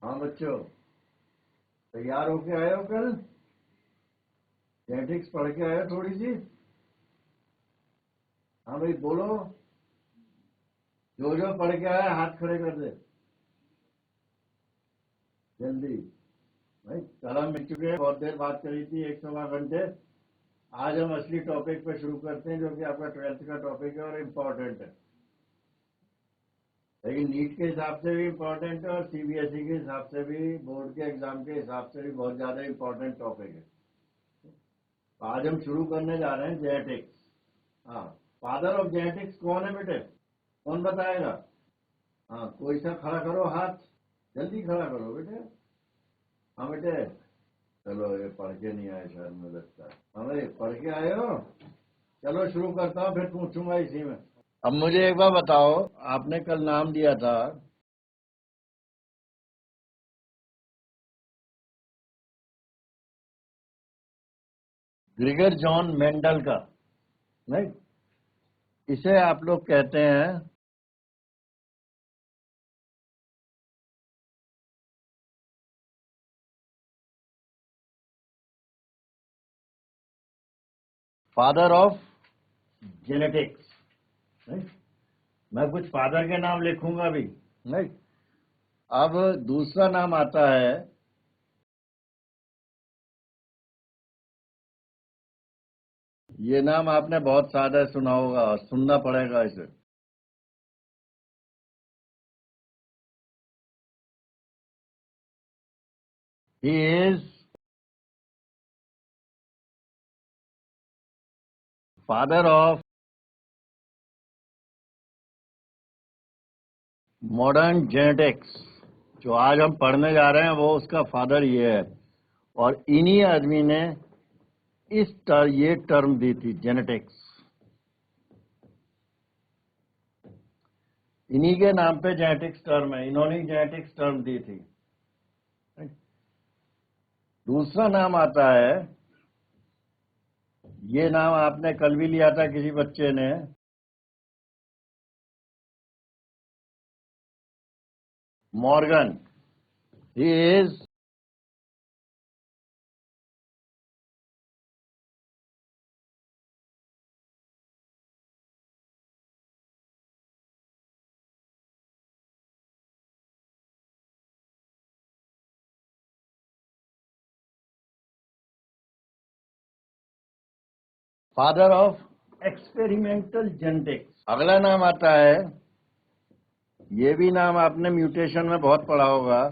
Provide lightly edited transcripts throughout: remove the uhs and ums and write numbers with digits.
हाँ बच्चों, तैयार होके आए हो कल? जेनेटिक्स पढ़ के आए हो थोड़ी सी? हाँ भाई बोलो। जो जो पढ़ के आया हाथ खड़े कर दे जल्दी। भाई कल हम मिल चुके हैं, बहुत देर बात करी थी, एक सवा घंटे। आज हम असली टॉपिक पे शुरू करते हैं, जो कि आपका 12th का टॉपिक है और इम्पोर्टेंट है। लेकिन नीट के हिसाब से भी इम्पोर्टेंट है और सीबीएसई के हिसाब से भी, बोर्ड के एग्जाम के हिसाब से भी बहुत ज्यादा इम्पोर्टेंट टॉपिक है। तो आज हम शुरू करने जा रहे हैं जेनेटिक्स। हाँ, फादर ऑफ जेनेटिक्स कौन है बेटे? कौन बताएगा? हाँ, कोई सा खड़ा करो हाथ, जल्दी खड़ा करो बेटे। हाँ बेटे, चलो ये पढ़ के नहीं आए शायद, मुझे लगता है। हाँ भाई पढ़ के आए हो? चलो शुरू करता हूँ, फिर पूछूंगा इसी में। अब मुझे एक बार बताओ, आपने कल नाम दिया था ग्रिगर जॉन मेंडल का, नहीं? इसे आप लोग कहते हैं फादर ऑफ जेनेटिक्स, नहीं? मैं कुछ फादर के नाम लिखूंगा भी, नहीं? अब दूसरा नाम आता है, ये नाम आपने बहुत सादा सुना होगा, सुनना पड़ेगा इसे। He is father of modern genetics. जो आज हम पढ़ने जा रहे हैं वो उसका फादर ये है। और इन्हीं आदमी ने ये टर्म दी थी जेनेटिक्स। इन्हीं के नाम पे जेनेटिक्स टर्म है, इन्होंने जेनेटिक्स टर्म दी थी। दूसरा नाम आता है, ये नाम आपने कल भी लिया था किसी बच्चे ने, Morgan. He is father of experimental genetics. अगला नाम आता है, ये भी नाम आपने म्यूटेशन में बहुत पढ़ा होगा,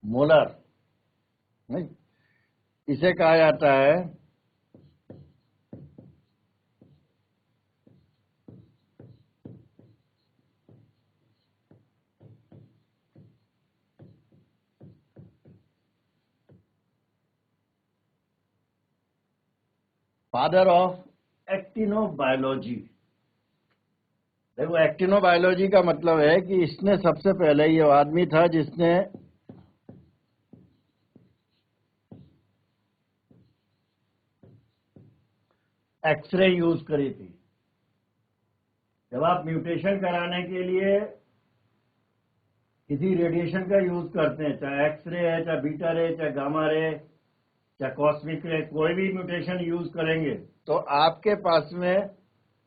मोलर, नहीं? इसे कहा जाता है फादर ऑफ एक्टिनोबायोलॉजी। देखो, एक्टिनोबायोलॉजी का मतलब है कि इसने सबसे पहले, ये आदमी था जिसने एक्सरे यूज करी थी। जब आप म्यूटेशन कराने के लिए किसी रेडिएशन का यूज करते हैं, चाहे एक्सरे है, चाहे बीटा रे, चाहे गामा रे, चाहे कॉस्मिक रे, कोई भी म्यूटेशन यूज करेंगे तो आपके पास में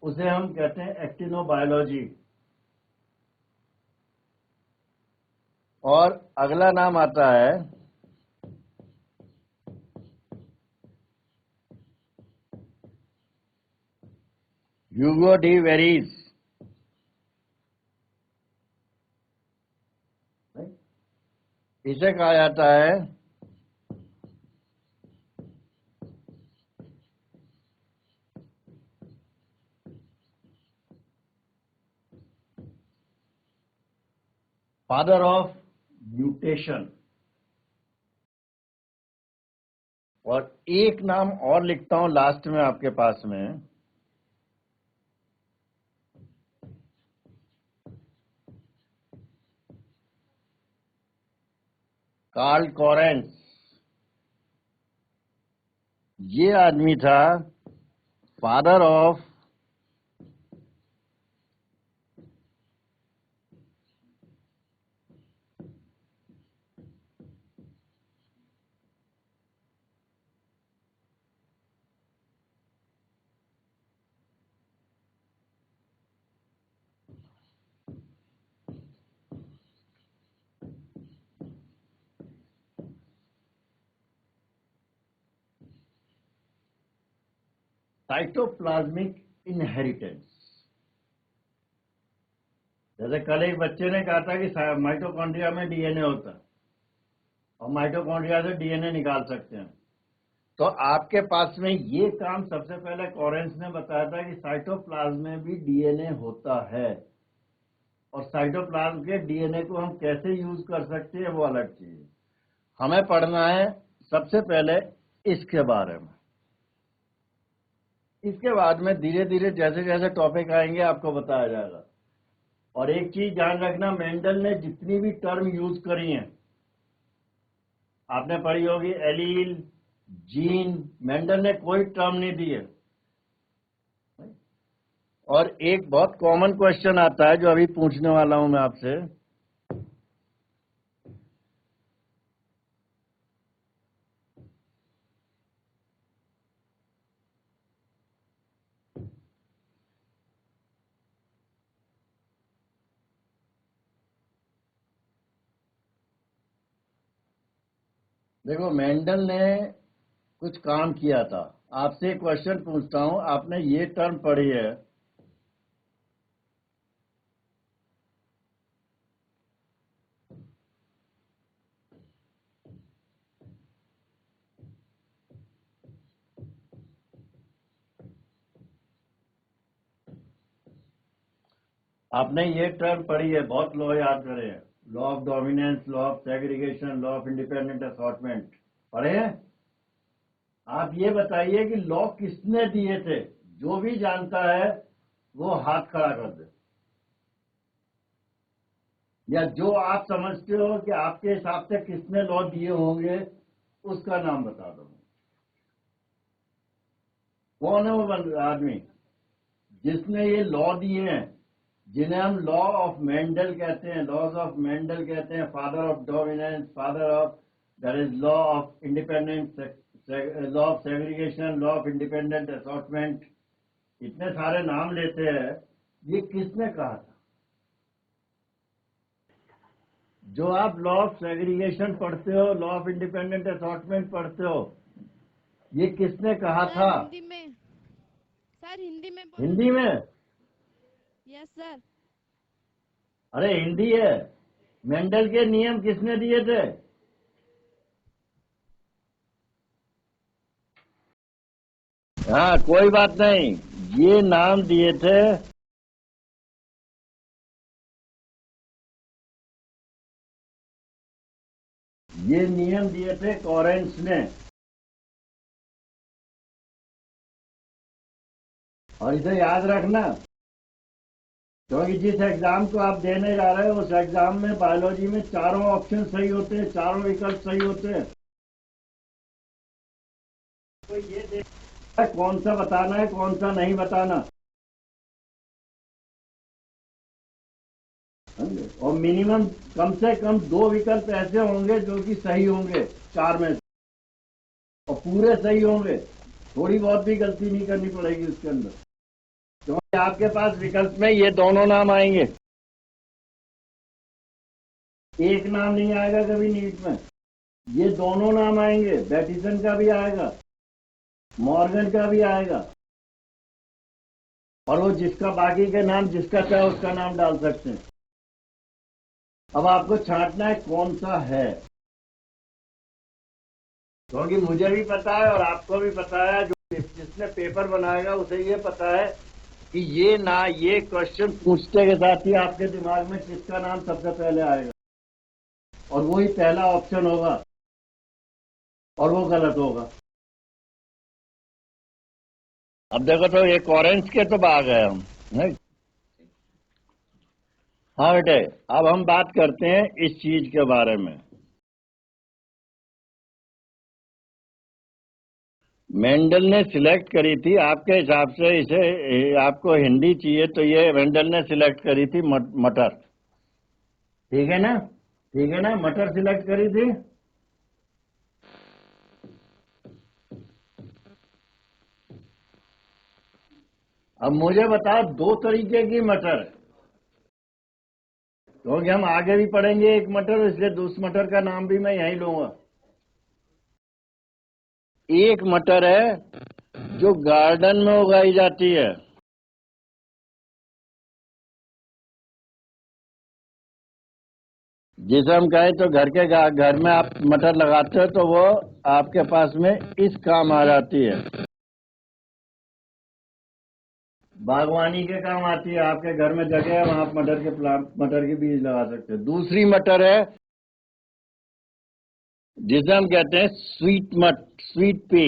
उसे हम कहते हैं एक्टिनोबायोलॉजी। और अगला नाम आता है ह्यूगो डी वेरीज। इसे कहा जाता है फादर ऑफ म्यूटेशन। और एक नाम और लिखता हूं लास्ट में आपके पास में, कार्ल कॉरेंस। ये आदमी था फादर ऑफ साइटोप्लाज्मिक इनहेरिटेंस। जैसे कल एक बच्चे ने कहा था कि माइटोकॉन्ड्रिया में डीएनए होता है और माइटोकॉन्ड्रिया से डीएनए निकाल सकते हैं। तो आपके पास में ये काम सबसे पहले कॉरेंस ने बताया था कि साइटोप्लाज्म में भी डीएनए होता है, और साइटोप्लाज्म के डीएनए को हम कैसे यूज कर सकते हैं वो अलग चीज है। हमें पढ़ना है सबसे पहले इसके बारे में। इसके बाद में धीरे धीरे जैसे जैसे टॉपिक आएंगे आपको बताया जाएगा। और एक चीज ध्यान रखना, मेंडल ने जितनी भी टर्म यूज करी हैं आपने पढ़ी होगी, एलील, जीन, मेंडल ने कोई टर्म नहीं दी है। और एक बहुत कॉमन क्वेश्चन आता है जो अभी पूछने वाला हूं मैं आपसे, देखो मेंडल ने कुछ काम किया था। आपसे एक क्वेश्चन पूछता हूं, आपने ये टर्म पढ़ी है, आपने ये टर्म पढ़ी है, बहुत लॉ याद करे हैं, law of dominance, law of segregation, law of independent assortment पढ़े हैं? आप ये बताइए कि लॉ किसने दिए थे? जो भी जानता है वो हाथ खड़ा कर दे, या जो आप समझते हो कि आपके हिसाब से किसने लॉ दिए होंगे उसका नाम बता दो। कौन है वो आदमी जिसने ये लॉ दिए हैं, जिन्हें हम लॉ ऑफ मेंडल कहते हैं, लॉज ऑफ मेंडल कहते हैं, father of dominance, father of, that is law of independent, law of segregation, law of independent assortment, इतने सारे नाम लेते हैं। ये किसने कहा था? जो आप लॉ ऑफ सेग्रीगेशन पढ़ते हो, लॉ ऑफ इंडिपेंडेंट असॉर्टमेंट पढ़ते हो, ये किसने कहा था? हिंदी में सर, हिंदी में बोलो। हिंदी में? Yes sir. अरे हिंदी है। मेंडल के नियम किसने दिए थे? हाँ कोई बात नहीं, ये नाम दिए थे ये नियम दिए थे कॉरेंस ने। और इसे याद रखना, क्योंकि जिस एग्जाम को आप देने जा रहे हो उस एग्जाम में बायोलॉजी में चारों ऑप्शन सही होते हैं, चारों विकल्प सही होते हैं। तो ये देखना है कौन सा बताना है, कौन सा नहीं बताना। और मिनिमम कम से कम 2 विकल्प ऐसे होंगे जो कि सही होंगे 4 में से, और पूरे सही होंगे। थोड़ी बहुत भी गलती नहीं करनी पड़ेगी उसके अंदर, क्योंकि आपके पास विकल्प में ये दोनों नाम आएंगे। एक नाम नहीं आएगा कभी नीट में, ये दोनों नाम आएंगे। बैटिसन का भी आएगा, मॉर्गन का भी आएगा, और वो जिसका बाकी के नाम जिसका चाहे उसका नाम डाल सकते हैं। अब आपको छांटना है कौन सा है, क्योंकि मुझे भी पता है और आपको भी पता है, जो जिसने पेपर बनाएगा उसे ये पता है कि ये क्वेश्चन पूछते के साथ ही आपके दिमाग में किसका नाम सबसे पहले आएगा, और वही पहला ऑप्शन होगा, और वो गलत होगा। अब देखो तो ये कॉरेंस के तो आ गए हम, नहीं? हाँ बेटे, अब हम बात करते हैं इस चीज के बारे में। मेंडल ने सिलेक्ट करी थी, आपके हिसाब से इसे, आपको हिंदी चाहिए तो ये मेंडल ने सिलेक्ट करी थी मटर, ठीक है ना? ठीक है ना, मटर सिलेक्ट करी थी। अब मुझे बताओ 2 तरीके की मटर है, क्योंकि हम आगे भी पढ़ेंगे एक मटर, इसलिए उस मटर का नाम भी मैं यही लूंगा। एक मटर है जो गार्डन में उगाई जाती है, जिसे हम कहें तो घर में आप मटर लगाते हो तो वो आपके पास में इस काम आ जाती है, बागवानी के काम आती है। आपके घर में जगह है, वहां आप मटर के बीज लगा सकते हो। दूसरी मटर है जिसे हम कहते हैं स्वीट पी।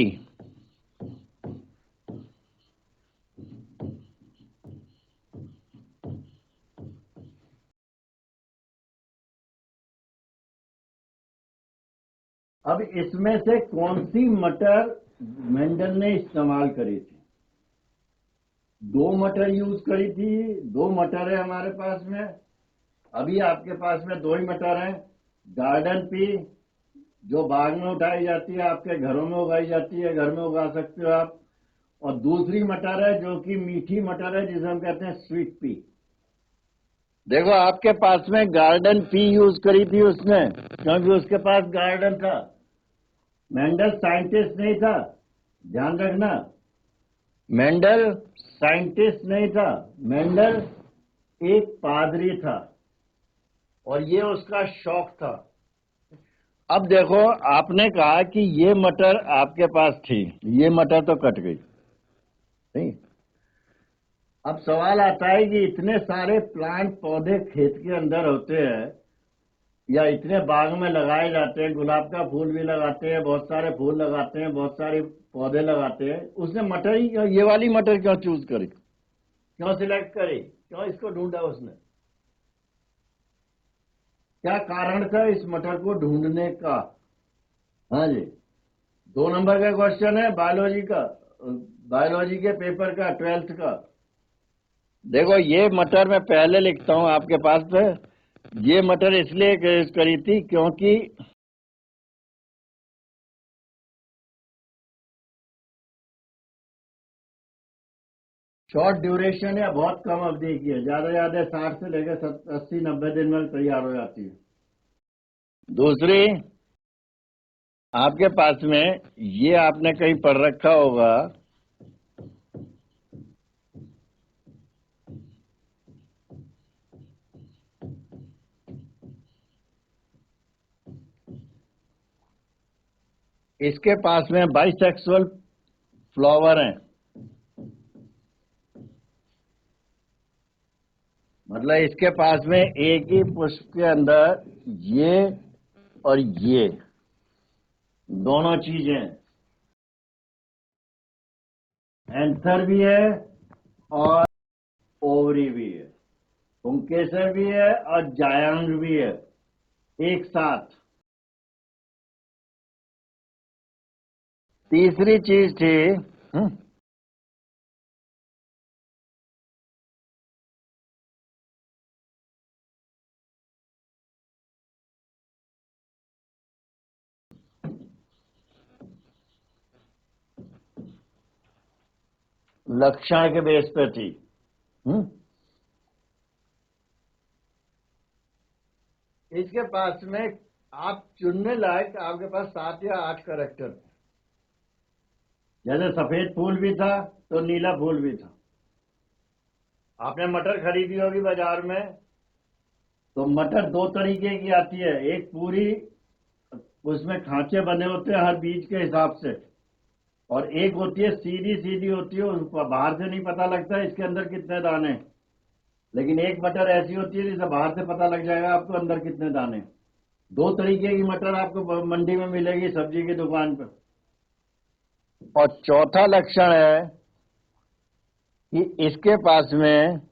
अब इसमें से कौन सी मटर मेंडल ने इस्तेमाल करी थी? दो मटर यूज करी थी। दो मटर है हमारे पास में। अभी आपके पास में दो ही मटर हैं। गार्डन पी जो बाग में उठाई जाती है, आपके घरों में उगाई जाती है, घर में उगा सकते हो आप। और दूसरी मटर है जो कि मीठी मटर है, जिसे हम कहते हैं स्वीट पी। देखो आपके पास में गार्डन पी यूज करी थी उसने, क्योंकि उसके पास गार्डन था। मेंडल साइंटिस्ट नहीं था, ध्यान रखना। मेंडल साइंटिस्ट नहीं था, मेंडल एक पादरी था और ये उसका शौक था। अब देखो, आपने कहा कि ये मटर आपके पास थी, ये मटर तो कट गई नहीं। अब सवाल आता है कि इतने सारे प्लांट पौधे खेत के अंदर होते हैं या इतने बाग में लगाए जाते हैं, गुलाब का फूल भी लगाते हैं, बहुत सारे फूल लगाते हैं, बहुत सारे पौधे लगाते हैं, उसने मटर ही ये वाली मटर क्यों चूज करी, क्यों सिलेक्ट करी, क्यों इसको ढूंढा उसने? क्या कारण था इस मटर को ढूंढने का? हाँ जी, 2 नंबर का क्वेश्चन है बायोलॉजी का, बायोलॉजी के पेपर का, 12th का। देखो ये मटर मैं पहले लिखता हूं आपके पास पे। ये मटर इसलिए करी थी क्योंकि शॉर्ट ड्यूरेशन या बहुत कम अवधि की है, ज्यादा ज्यादा 60 से लेकर 80-90 दिन में तैयार हो जाती है। दूसरी, आपके पास में ये आपने कहीं पढ़ रखा होगा, इसके पास में बाइसेक्सुअल फ्लावर हैं। मतलब इसके पास में एक ही पुष्प के अंदर ये और ये दोनों चीजें, एंथर भी है और ओवरी भी है, पुंकेसर भी है और जायांग भी है एक साथ। तीसरी चीज थी, लक्षण के बेस पे थी। इसके पास में आप चुनने लायक आपके पास 7 या 8 कैरेक्टर थे। जैसे सफेद फूल भी था तो नीला फूल भी था। आपने मटर खरीदी होगी बाजार में, तो मटर दो तरीके की आती है। एक पूरी, उसमें खांचे बने होते हैं हर बीज के हिसाब से, और एक होती है सीधी सीधी होती है, उसको बाहर से नहीं पता लगता इसके अंदर कितने दाने। लेकिन एक मटर ऐसी होती है जिसे बाहर से पता लग जाएगा आपको अंदर कितने दाने। दो तरीके की मटर आपको मंडी में मिलेगी, सब्जी की दुकान पर। और चौथा लक्षण है कि इसके पास में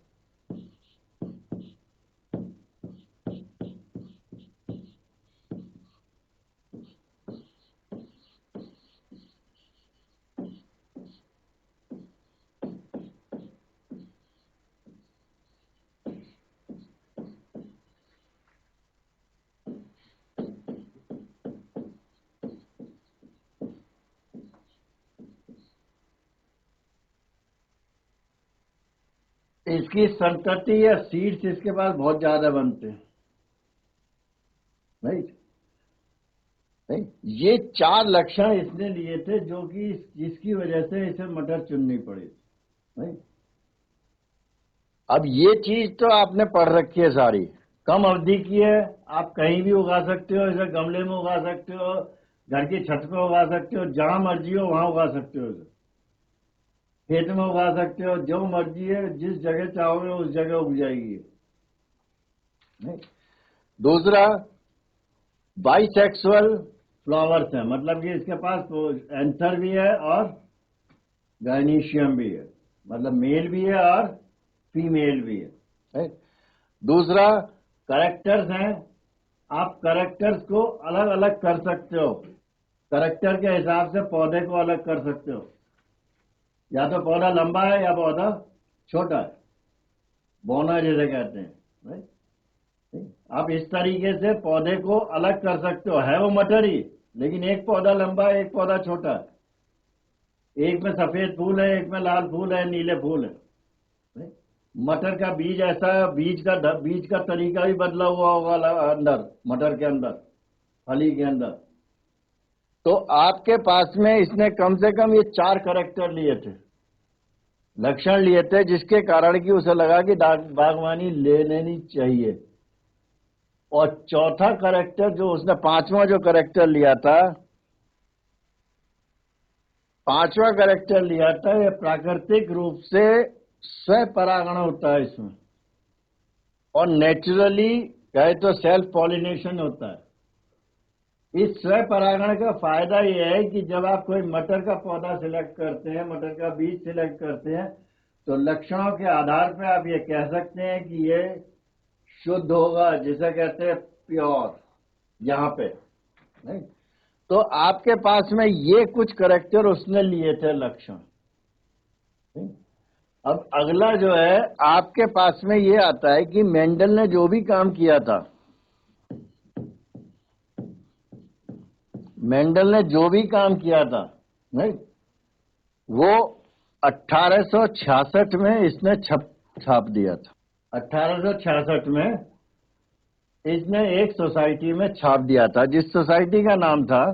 इसकी संतति या सीड्स इसके पास बहुत ज्यादा बनते हैं, राइट। नहीं, ये 4 लक्षण इसने लिए थे जो कि जिसकी वजह से इसे मटर चुननी पड़ी। नहीं, अब ये चीज तो आपने पढ़ रखी है सारी, कम अवधि की है, आप कहीं भी उगा सकते हो, इसे गमले में उगा सकते हो, घर की छत पे उगा सकते हो, जहां मर्जी हो वहां उगा सकते हो, इसे खेत में उगा सकते हो, जो मर्जी है जिस जगह चाहोगे उस जगह उग जाएगी। नहीं, दूसरा बाइसेक्सुअल फ्लावर्स है, मतलब कि इसके पास एंथर भी है और गायनीशियम भी है, मतलब मेल भी है और फीमेल भी है। right? दूसरा करेक्टर्स हैं, आप करेक्टर्स को अलग अलग कर सकते हो, करेक्टर के हिसाब से पौधे को अलग कर सकते हो, या तो पौधा लंबा है या पौधा छोटा है, बोना जिसे कहते हैं। right? आप इस तरीके से पौधे को अलग कर सकते हो, है वो मटर ही, लेकिन एक पौधा लंबा है एक पौधा छोटा है, एक में सफेद फूल है एक में लाल फूल है नीले फूल है। मटर का बीज ऐसा है, बीज का तरीका भी बदला हुआ होगा अंदर, मटर के अंदर, फली के अंदर। तो आपके पास में इसने कम से कम ये 4 करेक्टर लिए थे, लक्षण लिए थे, जिसके कारण कि उसे लगा कि बागवानी ले लेनी चाहिए। और चौथा करेक्टर जो उसने, पांचवा जो करेक्टर लिया था, पांचवा करेक्टर लिया था, ये प्राकृतिक रूप से स्वपरागण होता है इसमें, और नेचुरली कहे तो सेल्फ पॉलिनेशन होता है। इस स्वपरागण का फायदा यह है कि जब आप कोई मटर का पौधा सिलेक्ट करते हैं, मटर का बीज सिलेक्ट करते हैं, तो लक्षणों के आधार पर आप ये कह सकते हैं कि ये शुद्ध होगा, जिसे कहते हैं प्योर, यहां पे। नहीं, तो आपके पास में ये कुछ करेक्टर उसने लिए थे, लक्षण। अब अगला जो है आपके पास में ये आता है कि मेंडल ने जो भी काम किया था, मेंडल ने जो भी काम किया था, नहीं, वो 1866 में इसने छाप दिया था। 1866 में इसने एक सोसाइटी में छाप दिया था, जिस सोसाइटी का नाम था,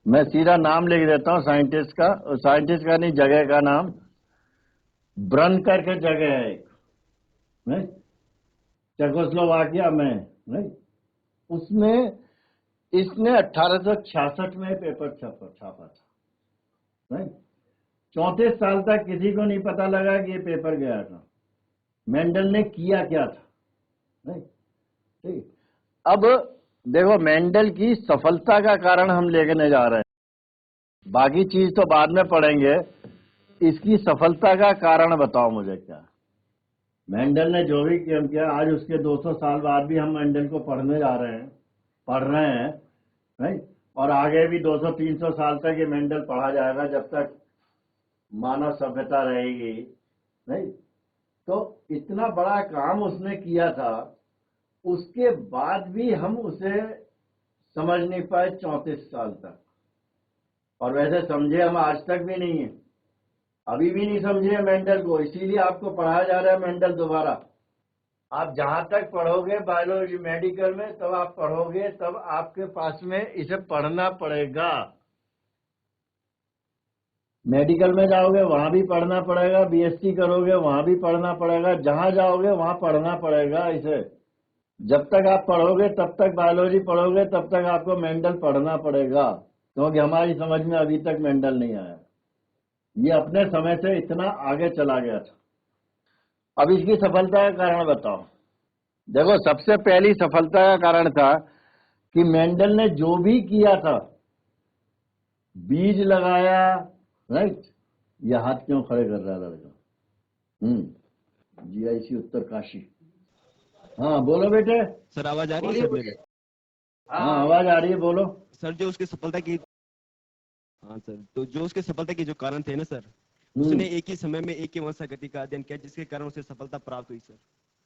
मैं सीधा नाम लिख देता हूं साइंटिस्ट का नहीं, जगह का नाम ब्रन करके जगह है एक, नहीं, चेकोस्लोवाकिया में। नहीं, उसमें इसने 1866 में पेपर छापा था। नहीं, 34 साल तक किसी को नहीं पता लगा कि ये पेपर गया था, मेंडल ने किया क्या था। नहीं, ठीक। अब देखो, मेंडल की सफलता का कारण हम लेके जा रहे हैं, बाकी चीज तो बाद में पढ़ेंगे, इसकी सफलता का कारण बताओ मुझे क्या। मेंडल ने जो भी काम किया, आज उसके 200 साल बाद भी हम मेंडल को पढ़ने जा रहे हैं, पढ़ रहे हैं, नहीं, और आगे भी 200-300 साल तक ये मेंडल पढ़ा जाएगा, जब तक मानव सभ्यता रहेगी। नहीं, तो इतना बड़ा काम उसने किया था, उसके बाद भी हम उसे समझ नहीं पाए 34 साल तक, और वैसे समझे हम आज तक भी नहीं है, अभी भी नहीं समझे मेंडल को, इसीलिए आपको पढ़ाया जा रहा है मेंडल दोबारा। आप जहां तक पढ़ोगे बायोलॉजी मेडिकल में, तब आप पढ़ोगे, तब आपके पास में इसे पढ़ना पड़ेगा। मेडिकल में जाओगे वहां भी पढ़ना पड़ेगा, बीएससी करोगे वहां भी पढ़ना पड़ेगा, जहां जाओगे वहां पढ़ना पड़ेगा इसे। जब तक आप पढ़ोगे, तब तक बायोलॉजी पढ़ोगे, तब तक आपको मेंडल पढ़ना पड़ेगा, क्योंकि हमारी समझ में अभी तक मेंडल नहीं आया, ये अपने समय से इतना आगे चला गया था। अब इसकी सफलता का कारण बताओ। देखो, सबसे पहली सफलता का कारण था कि मेंडल ने जो भी किया था, बीज लगाया, राइट, यह हाथ क्यों खड़े कर रहा है लड़का, जीआईसी उत्तरकाशी। हाँ बोलो बेटे। सर आवाज आ रही है सर मेरी? हाँ आवाज आ रही है, बोलो। सर जो उसकी सफलता की, हाँ सर, तो जो उसके सफलता के जो कारण थे ना सर, उसने एक ही समय में एक ही वंशागति का अध्ययन किया, जिसके कारण उसे सफलता प्राप्त हुई सर।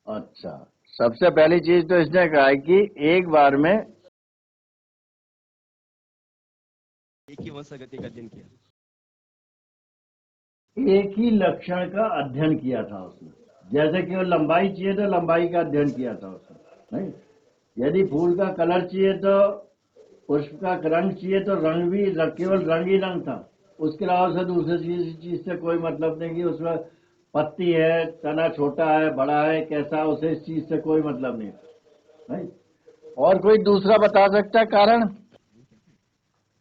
अच्छा, सबसे पहली चीज तो इसने कहा है कि एक बार में एक ही वंशागति का अध्ययन किया, एक ही लक्षण का अध्ययन किया था उसने। जैसे कि वो लंबाई चाहिए तो लंबाई का अध्ययन किया था उसने, नहीं, यदि फूल का कलर चाहिए तो पुष्प का रंग चाहिए तो रंग भी केवल रंग ही रंग था, उसके अलावा से दूसरी चीज से कोई मतलब नहीं कि उसमें पत्ती है, तना छोटा है, बड़ा है, कैसा, उसे इस चीज से कोई मतलब नहीं। और कोई दूसरा बता सकता है कारण?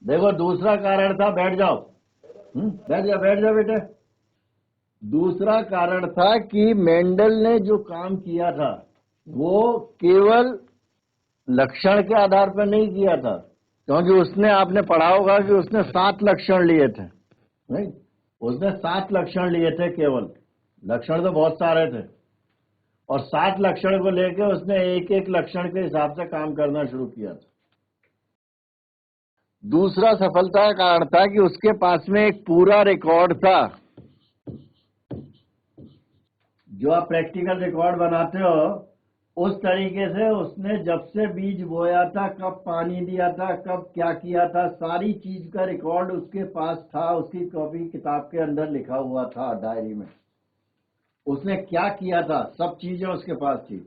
देखो दूसरा कारण था, बैठ जाओ, बैठ जाओ बेटे। दूसरा कारण था कि मेंडल ने जो काम किया था वो केवल लक्षण के आधार पर नहीं किया था, क्योंकि उसने, आपने पढ़ा होगा कि उसने 7 लक्षण लिए थे, नहीं? उसने 7 लक्षण लिए थे केवल, लक्षण तो बहुत सारे थे, और 7 लक्षण को लेकर उसने एक एक लक्षण के हिसाब से काम करना शुरू किया था। दूसरा सफलता का कारण था कि उसके पास में एक पूरा रिकॉर्ड था। जो आप प्रैक्टिकल रिकॉर्ड बनाते हो उस तरीके से उसने जब से बीज बोया था, कब पानी दिया था, कब क्या किया था, सारी चीज का रिकॉर्ड उसके पास था, उसकी कॉपी किताब के अंदर लिखा हुआ था, डायरी में उसने क्या किया था, सब चीजें उसके पास थी।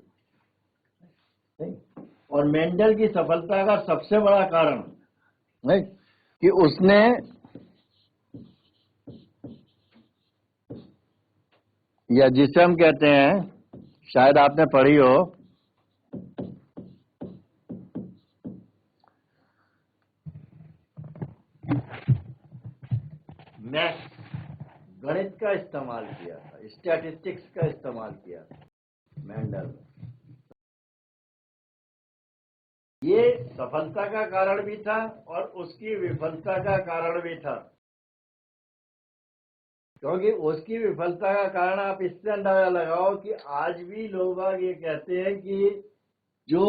और मेंडल की सफलता का सबसे बड़ा कारण नहीं कि उसने या जिसे हम कहते हैं, शायद आपने पढ़ी हो, मैथ्स, गणित का इस्तेमाल किया था, स्टैटिस्टिक्स का इस्तेमाल किया था मेंडल ने। ये सफलता का कारण भी था और उसकी विफलता का कारण भी था, क्योंकि उसकी विफलता का कारण आप इससे अंदाजा लगाओ कि आज भी लोग ये कहते हैं कि जो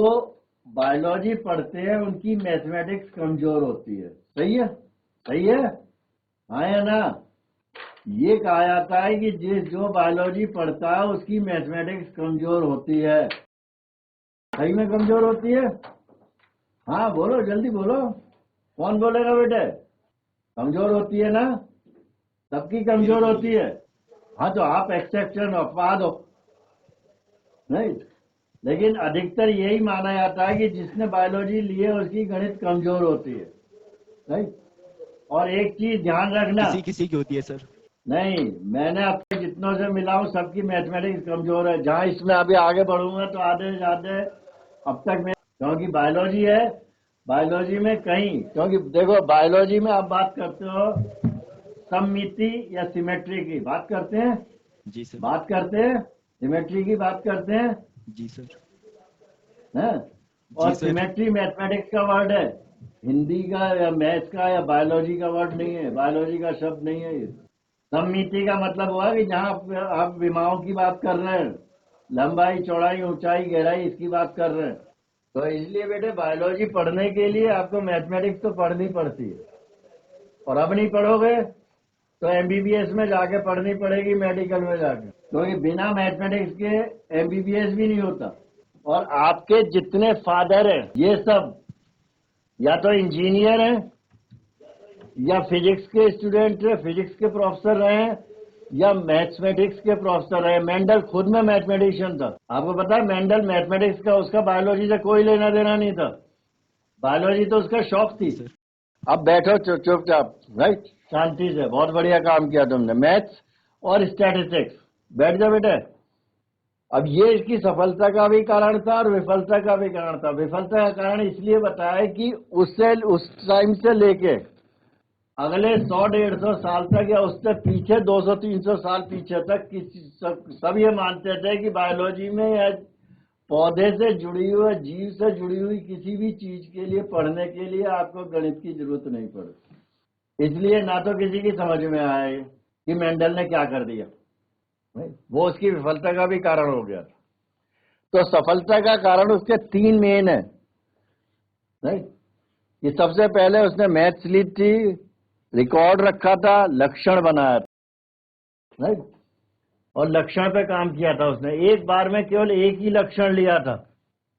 बायोलॉजी पढ़ते हैं उनकी मैथमेटिक्स कमजोर होती है। सही है? सही है? हाँ या ना? ये कहा जाता है कि जो बायोलॉजी पढ़ता है उसकी मैथमेटिक्स कमजोर होती है। सही में कमजोर होती है? हाँ बोलो, जल्दी बोलो, कौन बोलेगा बेटे? कमजोर होती है ना? सबकी कमजोर होती है। हाँ तो आप एक्सेप्शन अपवाद हो, नहीं? लेकिन अधिकतर यही माना जाता है कि जिसने बायोलॉजी ली है उसकी गणित कमजोर होती है, नहीं? और एक चीज ध्यान रखना, किसी किसी की होती है सर। नहीं, मैंने आपके जितनों से मिला हूं सबकी मैथमेटिक्स कमजोर है। जहां इसमें अभी आगे बढ़ूंगा तो आधे से ज्यादा अब तक मैं, क्योंकि बायोलॉजी है, बायोलॉजी में कहीं, क्योंकि देखो बायोलॉजी में आप बात करते हो सममिति या सिमेट्री की बात करते हैं, जी सर। बात करते हैं, सिमेट्री की बात करते हैं, जी सर। है? जी और सर। सिमेट्री मैथमेटिक्स का वर्ड है, हिंदी का या मैथ्स का या बायोलॉजी का वर्ड नहीं है, बायोलॉजी का शब्द नहीं है ये। सममिति का मतलब हुआ कि जहां आप विमाओं की बात कर रहे हैं, लंबाई, चौड़ाई, ऊंचाई, गहराई, इसकी बात कर रहे हैं। तो इसलिए बेटे बायोलॉजी पढ़ने के लिए आपको मैथमेटिक्स तो पढ़नी पड़ती है, और अब नहीं पढ़ोगे तो एमबीबीएस में जाके पढ़नी पड़ेगी, मेडिकल में जाके, क्योंकि बिना मैथमेटिक्स के एमबीबीएस भी नहीं होता। और आपके जितने फादर हैं ये सब या तो इंजीनियर हैं या फिजिक्स के स्टूडेंट, फिजिक्स के प्रोफेसर रहे हैं या मैथमेटिक्स के प्रोफेसर रहे। मेंडल खुद में मैथमेटिशियन था, आपको पता है? मेंडल मैथमेटिक्स का, उसका बायोलॉजी से कोई लेना देना नहीं था, बायोलॉजी तो उसका शौक थी। अब बैठो चुपचाप, राइट, शांति से, बहुत बढ़िया काम किया तुमने, मैथ्स और स्टैटिस्टिक्स। बैठ जाओ बेटे। अब ये इसकी सफलता का भी कारण था और विफलता का भी कारण था। विफलता का कारण इसलिए बताया कि उससे, उस टाइम से लेके अगले 100-150 साल तक या उससे पीछे 200-300 साल पीछे तक सब ये मानते थे कि बायोलॉजी में या पौधे से जुड़ी हुई, जीव से जुड़ी हुई किसी भी चीज के लिए पढ़ने के लिए आपको गणित की जरूरत नहीं पड़ती। इसलिए ना तो किसी की समझ में आए कि मेंडल ने क्या कर दिया, वो उसकी विफलता का भी कारण हो गया। तो सफलता का कारण उसके 3 मेन है, नहीं? कि सबसे पहले उसने मैथ्स ली थी, रिकॉर्ड रखा था, लक्षण बनाया था, नहीं? और लक्षण पे काम किया था उसने, एक बार में केवल एक ही लक्षण लिया था।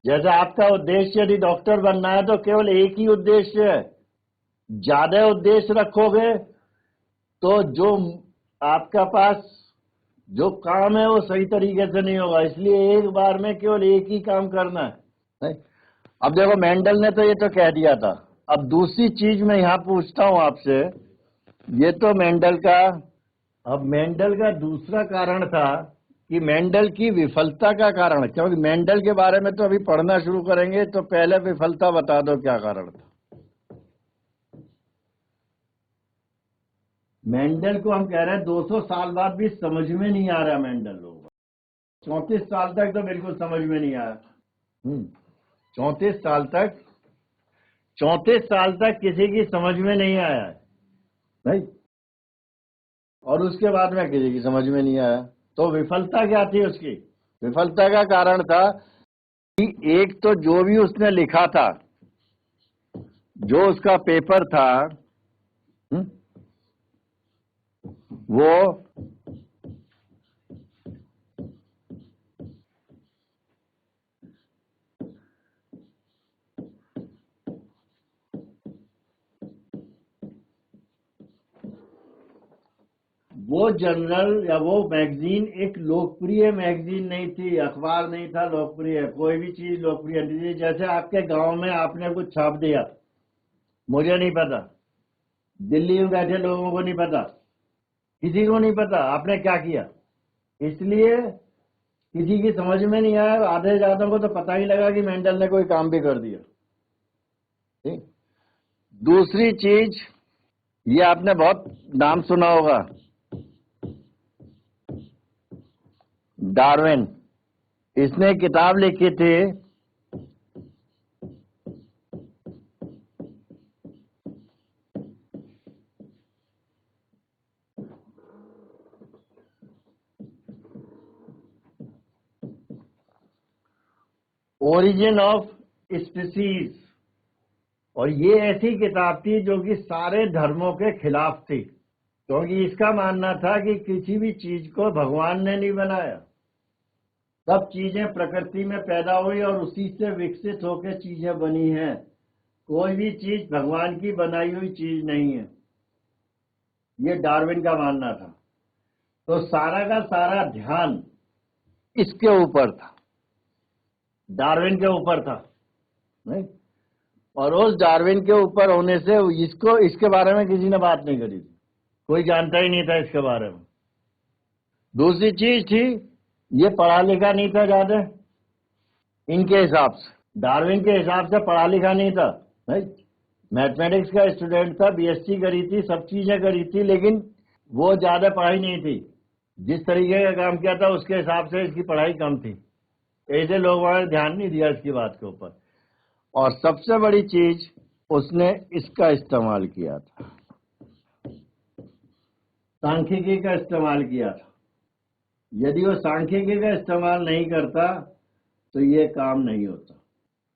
जैसे आपका उद्देश्य यदि डॉक्टर बनना है तो केवल एक ही उद्देश्य है, ज्यादा उद्देश्य रखोगे तो जो आपका पास जो काम है वो सही तरीके से नहीं होगा। इसलिए एक बार में केवल एक ही काम करना है, नहीं? अब देखो मेंडल ने तो ये तो कह दिया था अब दूसरी चीज मैं यहाँ पूछता हूँ आपसे, ये तो मेंडल का, अब मेंडल का दूसरा कारण था कि मेंडल की विफलता का कारण, क्योंकि मेंडल के बारे में तो अभी पढ़ना शुरू करेंगे, तो पहले विफलता बता दो क्या कारण था। मेंडल को हम कह रहे हैं 200 साल बाद भी समझ में नहीं आ रहा मेंडल लोगों को। 34 साल तक तो बिल्कुल समझ में नहीं आया। 34 साल तक किसी की समझ में नहीं आया है भाई, और उसके बाद में किसी की समझ में नहीं आया। तो विफलता क्या थी उसकी? विफलता का कारण था कि एक तो जो भी उसने लिखा था, जो उसका पेपर था, वो जर्नल या वो मैगजीन एक लोकप्रिय मैगजीन नहीं थी, अखबार नहीं था लोकप्रिय। कोई भी चीज लोकप्रिय नहीं थी। जैसे आपके गांव में आपने कुछ छाप दिया, मुझे नहीं पता, दिल्ली में बैठे लोगों को नहीं पता, किसी को नहीं पता आपने क्या किया, इसलिए किसी की समझ में नहीं आया। आधे ज्यादा को तो पता ही लगा कि मेंडल ने कोई काम भी कर दिया। ठीक। दूसरी चीज, ये आपने बहुत नाम सुना होगा, डार्विन। इसने किताब लिखी थी ओरिजिन ऑफ स्पीसीज, और ये ऐसी किताब थी जो कि सारे धर्मों के खिलाफ थी, क्योंकि इसका मानना था कि किसी भी चीज को भगवान ने नहीं बनाया, सब चीजें प्रकृति में पैदा हुई और उसी से विकसित होकर चीजें बनी हैं। कोई भी चीज भगवान की बनाई हुई चीज नहीं है, ये डार्विन का मानना था। तो सारा का सारा ध्यान इसके ऊपर था, डार्विन के ऊपर था, नहीं? और उस डार्विन के ऊपर होने से इसके बारे में किसी ने बात नहीं करी थी, कोई जानता ही नहीं था इसके बारे में। दूसरी चीज थी, ये पढ़ा लिखा नहीं था ज्यादा, इनके हिसाब से, डार्विन के हिसाब से पढ़ा लिखा नहीं था, नहीं? मैथमेटिक्स का स्टूडेंट था, बीएससी करी थी, सब चीजें करी थी, लेकिन वो ज्यादा पढ़ाई नहीं थी। जिस तरीके का काम किया था उसके हिसाब से इसकी पढ़ाई कम थी, ऐसे लोगों ने ध्यान नहीं दिया इसकी बात के ऊपर। और सबसे बड़ी चीज, उसने इसका इस्तेमाल किया था, सांख्यिकी का इस्तेमाल किया था। यदि वो सांख्यिकी का इस्तेमाल नहीं करता तो ये काम नहीं होता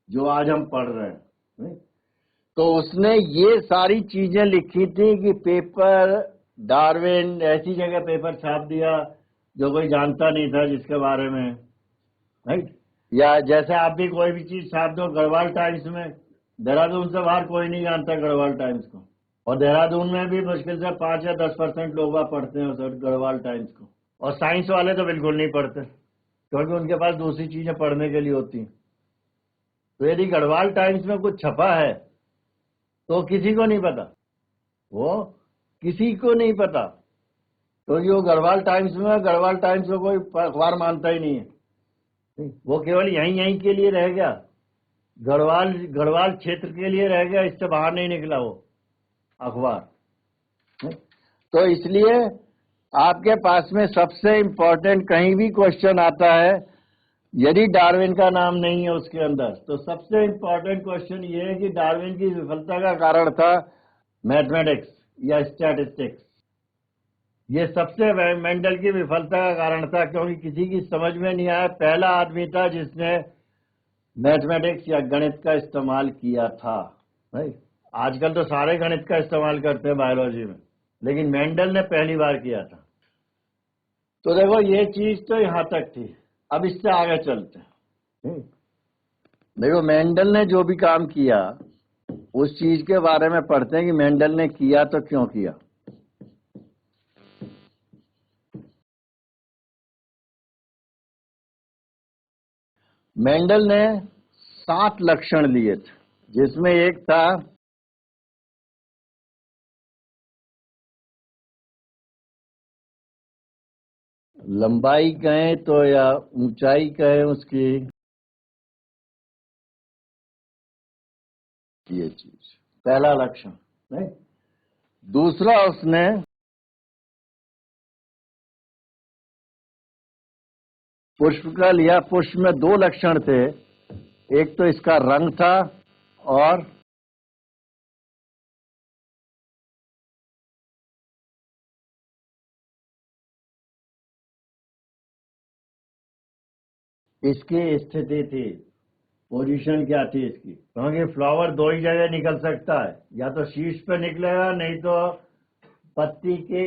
जो आज हम पढ़ रहे हैं, नहीं? तो उसने ये सारी चीजें लिखी थी कि पेपर, डार्विन ऐसी जगह पेपर छाप दिया जो कोई जानता नहीं था जिसके बारे में, राइट? या जैसे आप भी कोई भी चीज छाप दो गढ़वाल टाइम्स में, देहरादून से बाहर कोई नहीं जानता गढ़वाल टाइम्स को, और देहरादून में भी मुश्किल से 5 या 10% लोग पढ़ते हैं उस गढ़वाल टाइम्स को, और साइंस वाले तो बिल्कुल नहीं पढ़ते क्योंकि उनके पास दूसरी चीजें पढ़ने के लिए होती हैं। तो यदि गढ़वाल टाइम्स में कुछ छपा है तो किसी को नहीं पता, वो किसी को नहीं पता, क्योंकि वो गढ़वाल टाइम्स को कोई अखबार मानता ही नहीं है, वो केवल यहीं के लिए रह गया, गढ़वाल क्षेत्र के लिए रह गया, इससे बाहर नहीं निकला वो अखबार। तो इसलिए आपके पास में सबसे इंपॉर्टेंट कहीं भी क्वेश्चन आता है, यदि डार्विन का नाम नहीं है उसके अंदर, तो सबसे इंपॉर्टेंट क्वेश्चन ये है कि डार्विन की विफलता का कारण था मैथमेटिक्स या स्टैटिस्टिक्स। ये सबसे मेंडल की विफलता का कारण था, क्योंकि किसी की समझ में नहीं आया। पहला आदमी था जिसने मैथमेटिक्स या गणित का इस्तेमाल किया था, भाई। आजकल तो सारे गणित का इस्तेमाल करते हैं बायोलॉजी में, लेकिन मेंडल ने पहली बार किया था। तो देखो ये चीज तो यहां तक थी, अब इससे आगे चलते हैं। देखो मेंडल ने जो भी काम किया उस चीज के बारे में पढ़ते हैं कि मेंडल ने किया तो क्यों किया। मेंडल ने 7 लक्षण लिए थे, जिसमें एक था लंबाई कहें तो या ऊंचाई कहें उसकी, ये चीज पहला लक्षण नहीं। दूसरा उसने पुष्प का लिया, पुष्प में दो लक्षण थे, एक तो इसका रंग था और इसकी स्थिति थी, पोजीशन क्या थी इसकी, क्योंकि फ्लावर दो ही जगह निकल सकता है, या तो शीर्ष पे निकलेगा नहीं तो पत्ती के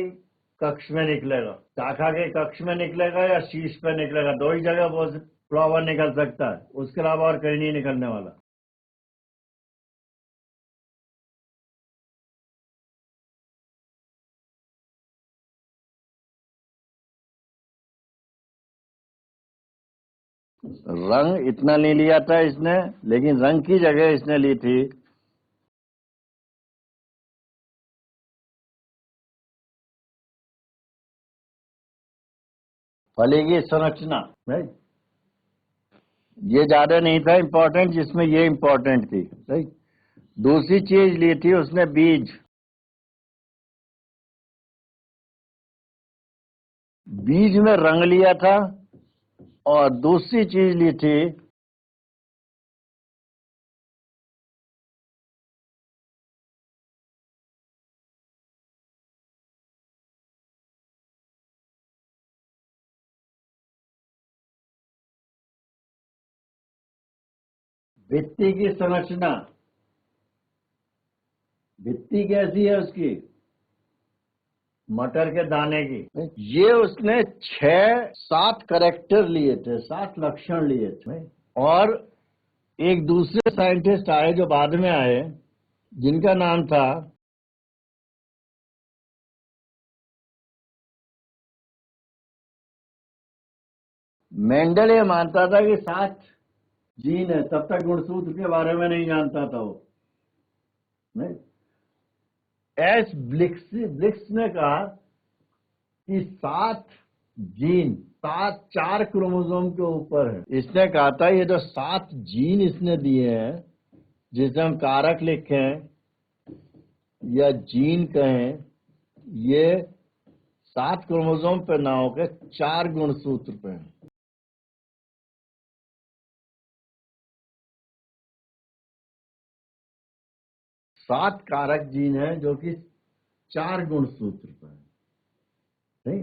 कक्ष में निकलेगा, शाखा के कक्ष में निकलेगा या शीर्ष पे निकलेगा, दो ही जगह वो फ्लावर निकल सकता है, उसके अलावा और कहीं नहीं निकलने वाला। रंग इतना नहीं लिया था इसने, लेकिन रंग की जगह इसने ली थी फली की संरचना, राइट। ये ज्यादा नहीं था इंपॉर्टेंट, जिसमें ये इंपॉर्टेंट थी, राइट। दूसरी चीज ली थी उसने बीज, बीज में रंग लिया था, और दूसरी चीज ली थी भित्ति की संरचना। भित्ति कैसी है उसकी, मटर के दाने की। ये उसने 6-7 कैरेक्टर लिए थे, 7 लक्षण लिए थे, और एक दूसरे साइंटिस्ट आए जो बाद में आए, जिनका नाम था मेंडल। ये मानता था कि 7 जीन है, तब तक गुणसूत्र के बारे में नहीं जानता था वो, नहीं। एस ब्लिक्स ने कहा कि 7 जीन 4 क्रोमोसोम के ऊपर है। इसने कहा था ये जो 7 जीन इसने दिए हैं, जिसे हम कारक लिखें या जीन कहें, ये 7 क्रोमोसोम पे ना होकर 4 गुणसूत्र पे है। 7 कारक जीन है जो कि 4 गुणसूत्र पर है, नहीं।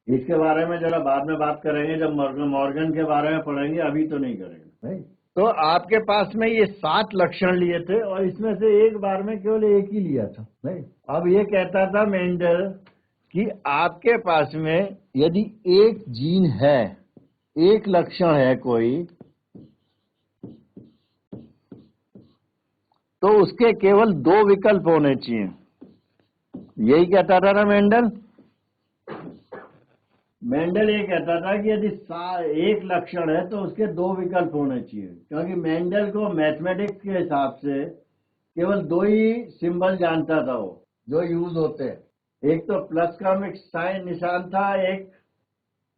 इसके बारे में जरा बाद में बात करेंगे, जब मॉर्गन के बारे में पढ़ेंगे, अभी तो नहीं करेंगे, नहीं। तो आपके पास में ये 7 लक्षण लिए थे, और इसमें से एक बार में केवल एक ही लिया था, नहीं। अब ये कहता था मेंडल कि आपके पास में यदि एक जीन है, एक लक्षण है कोई, तो उसके केवल 2 विकल्प होने चाहिए। यही कहता था ना मेंडल। मेंडल ये कहता था कि यदि एक लक्षण है तो उसके 2 विकल्प होने चाहिए, क्योंकि मेंडल को मैथमेटिक्स के हिसाब से केवल 2 ही सिंबल जानता था वो, जो यूज होते हैं। एक तो प्लस का साइन निशान था, एक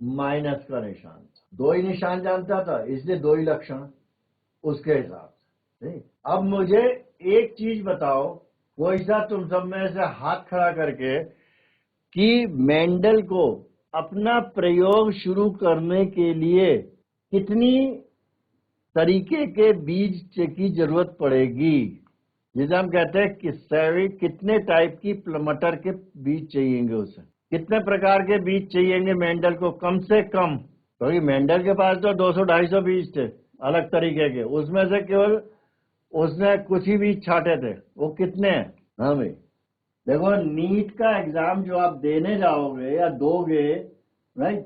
माइनस का निशान था, 2 ही निशान जानता था, इसलिए 2 ही लक्षण उसके हिसाब से, नहीं। अब मुझे एक चीज बताओ, कोई सा तुम सब में से हाथ खड़ा करके, कि मेंडल को अपना प्रयोग शुरू करने के लिए कितनी तरीके के बीज की जरूरत पड़ेगी, जिसे हम कहते हैं कि कितने टाइप की मटर के बीज चाहिएंगे, उसे कितने प्रकार के बीज चाहिएंगे मेंडल को, कम से कम। क्योंकि मेंडल के पास तो 200-250 बीज थे अलग तरीके के, उसमें से केवल उसने कुछ ही बीज छाटे थे। वो कितने हैं? हाँ भाई देखो, नीट का एग्जाम जो आप देने जाओगे या दोगे, राइट,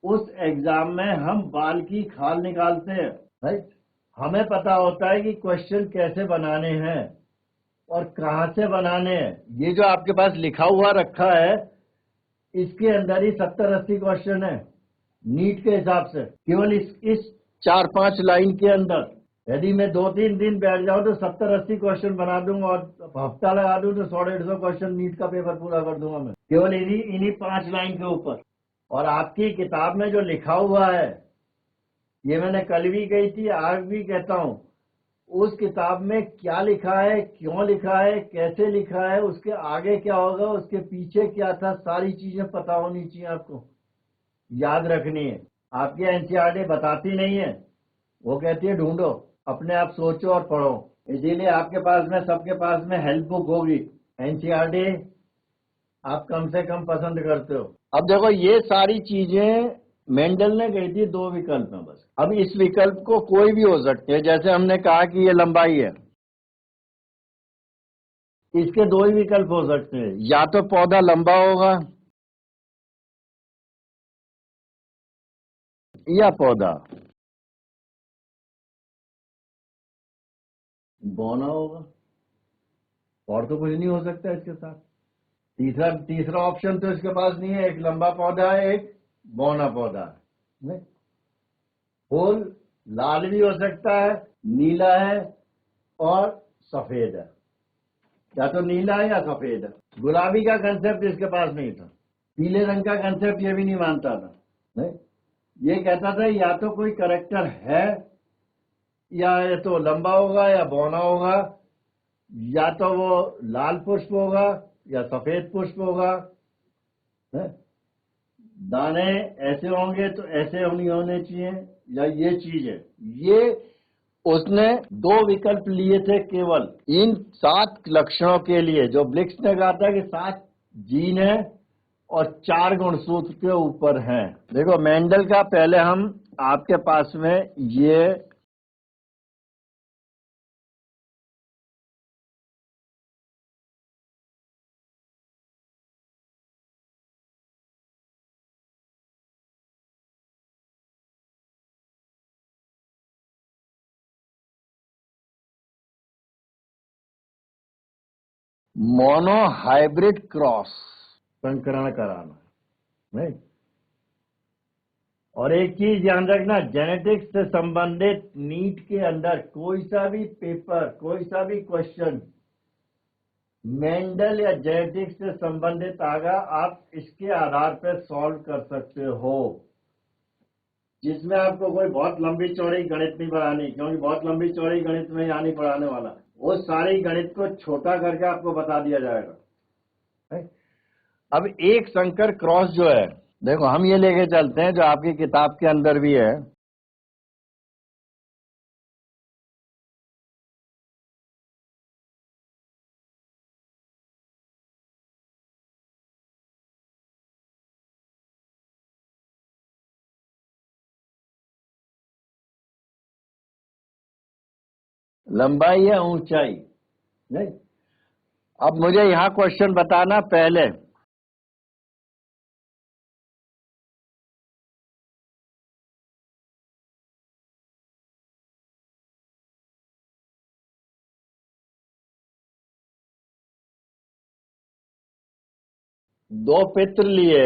उस एग्जाम में हम बाल की खाल निकालते हैं, राइट। हमें पता होता है कि क्वेश्चन कैसे बनाने हैं और कहां से बनाने हैं। ये जो आपके पास लिखा हुआ रखा है, इसके अंदर ही 70-80 क्वेश्चन है नीट के हिसाब से, केवल इस 4-5 लाइन के अंदर। यदि मैं 2-3 दिन बैठ जाऊं तो 70-80 क्वेश्चन बना दूंगा और हफ्ता लगा दूं तो 100-150 क्वेश्चन नीट का पेपर पूरा कर दूंगा मैं, केवल इन्हीं इन्हीं 5 लाइन के ऊपर। और आपकी किताब में जो लिखा हुआ है, ये मैंने कल भी कही थी, आज भी कहता हूं, उस किताब में क्या लिखा है, क्यों लिखा है, कैसे लिखा है, उसके आगे क्या होगा, उसके पीछे क्या था, सारी चीजें पता होनी चाहिए, आपको याद रखनी है। आपकी एनसीईआरटी बताती नहीं है, वो कहती है ढूंढो, अपने आप सोचो और पढ़ो। इसीलिए आपके पास में, सबके पास में हेल्प बुक होगी। एनसीईआरटी आप कम से कम पसंद करते हो। अब देखो, ये सारी चीजें मेंडल ने कही थी 2 विकल्प में बस। अब इस विकल्प को कोई भी हो सकते हैं, जैसे हमने कहा कि ये लंबाई है, इसके 2 ही विकल्प हो सकते हैं, या तो पौधा लंबा होगा या पौधा बौना होगा, और तो कुछ नहीं हो सकता इसके साथ। तीसरा ऑप्शन तो इसके पास नहीं है, एक लंबा पौधा है, एक बौना पौधा है। नहीं, फूल लाल भी हो सकता है, नीला है और सफेद है, या तो नीला है या सफेद है। गुलाबी का कंसेप्ट इसके पास नहीं था, पीले रंग का कंसेप्ट ये भी नहीं मानता था। नहीं, ये कहता था या तो कोई करेक्टर है, या ये तो लंबा होगा या बौना होगा, या तो वो लाल पुष्प होगा या सफेद पुष्प होगा। है? दाने ऐसे होंगे तो ऐसे नहीं होने चाहिए, या ये चीज है। ये उसने 2 विकल्प लिए थे केवल इन 7 लक्षणों के लिए, जो ब्लिक्स ने कहा था कि 7 जीन है और 4 गुणसूत्र के ऊपर हैं। देखो, मेंडल का पहले हम आपके पास में ये मोनोहाइब्रिड क्रॉस संकरण कराना, नहीं। और एक चीज ध्यान रखना, जेनेटिक्स से संबंधित नीट के अंदर कोई सा भी पेपर, कोई सा भी क्वेश्चन मेंडल या जेनेटिक्स से संबंधित आगा, आप इसके आधार पर सॉल्व कर सकते हो, जिसमें आपको कोई बहुत लंबी चौड़ी गणित नहीं पढ़ानी, क्योंकि बहुत लंबी चौड़ी गणित में यहाँ नहीं पढ़ाने वाला। वो सारी गणित को छोटा करके आपको बता दिया जाएगा। अब एक संकर क्रॉस जो है, देखो हम ये लेके चलते हैं जो आपकी किताब के अंदर भी है। लंबाई या ऊंचाई, नहीं। अब मुझे यहां क्वेश्चन बताना पहले, दो पित्र लिए,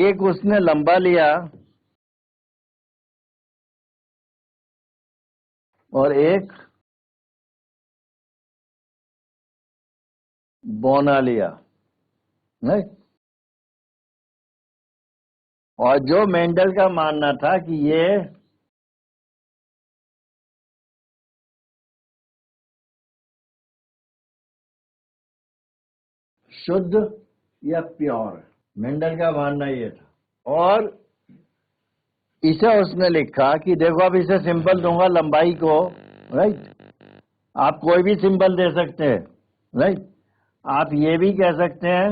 एक उसने लंबा लिया और एक बौना लिया, नहीं। और जो मेंडल का मानना था कि ये शुद्ध या प्योर है, मेंडल का मानना ये था। और इसे उसने लिखा कि देखो, अब इसे सिंबल दूंगा लंबाई को, राइट। आप कोई भी सिंबल दे सकते हैं, राइट। आप ये भी कह सकते हैं,